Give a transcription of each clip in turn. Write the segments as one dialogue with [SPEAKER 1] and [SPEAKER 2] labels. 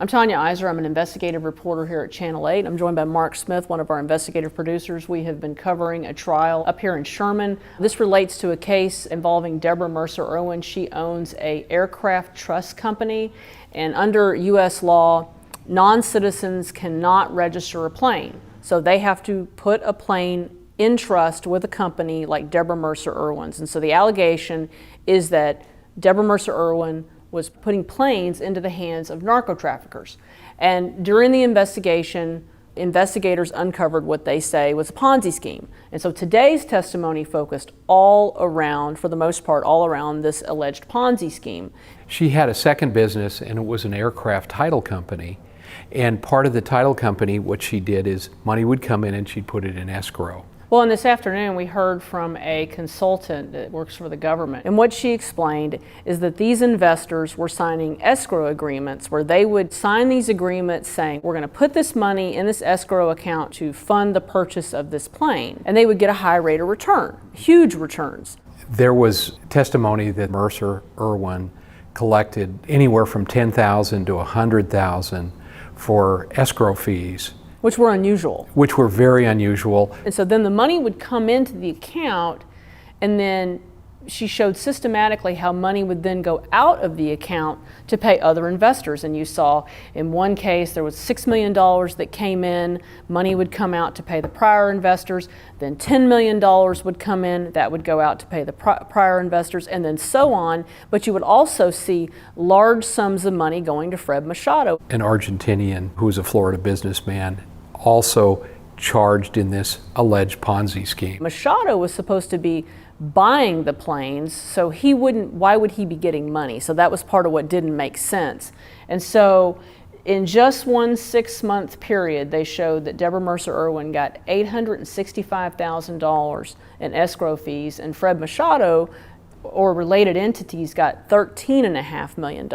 [SPEAKER 1] I'm Tanya Iser. I'm an investigative reporter here at Channel 8. I'm joined by Mark Smith, one of our investigative producers. We have been covering a trial up here in Sherman. This relates to a case involving Deborah Mercer Irwin. She owns an aircraft trust company, and under U.S. law, non-citizens cannot register a plane. So they have to put a plane in trust with a company like Deborah Mercer Irwin's. And so the allegation is that Deborah Mercer Irwin was putting planes into the hands of narco traffickers. And during the investigation, investigators uncovered what they say was a Ponzi scheme. And so today's testimony focused all around, for the most part, all around this alleged Ponzi scheme.
[SPEAKER 2] She had a second business, and it was an aircraft title company. And part of the title company, what she did is money would come in and she'd put it in escrow.
[SPEAKER 1] Well, and this afternoon we heard from a consultant that works for the government, and what she explained is that these investors were signing escrow agreements where they would sign these agreements saying, we're going to put this money in this escrow account to fund the purchase of this plane, and they would get a high rate of return, huge returns.
[SPEAKER 2] There was testimony that Mercer Irwin collected anywhere from $10,000 to $100,000 for escrow fees.
[SPEAKER 1] Which were unusual.
[SPEAKER 2] Which were very unusual.
[SPEAKER 1] And so then the money would come into the account, and then she showed systematically how money would then go out of the account to pay other investors. And you saw in one case there was $6 million that came in, money would come out to pay the prior investors, then $10 million would come in, that would go out to pay the prior investors, and then so on. But you would also see large sums of money going to Fred Machado.
[SPEAKER 2] An Argentinian who was a Florida businessman, also charged in this alleged Ponzi scheme.
[SPEAKER 1] Machado was supposed to be buying the planes, so why would he be getting money? So that was part of what didn't make sense. And so in just one 6-month period, they showed that Deborah Mercer Irwin got $865,000 in escrow fees, and Fred Machado, or related entities, got $13.5 million.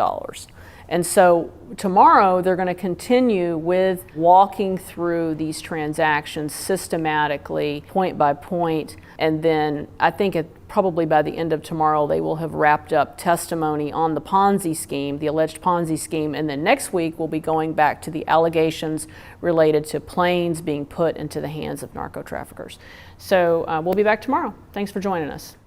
[SPEAKER 1] And so tomorrow they're going to continue with walking through these transactions systematically, point by point, and then I think probably by the end of tomorrow they will have wrapped up testimony on the Ponzi scheme, the alleged Ponzi scheme, and then next week we'll be going back to the allegations related to planes being put into the hands of narco traffickers. So we'll be back tomorrow. Thanks for joining us.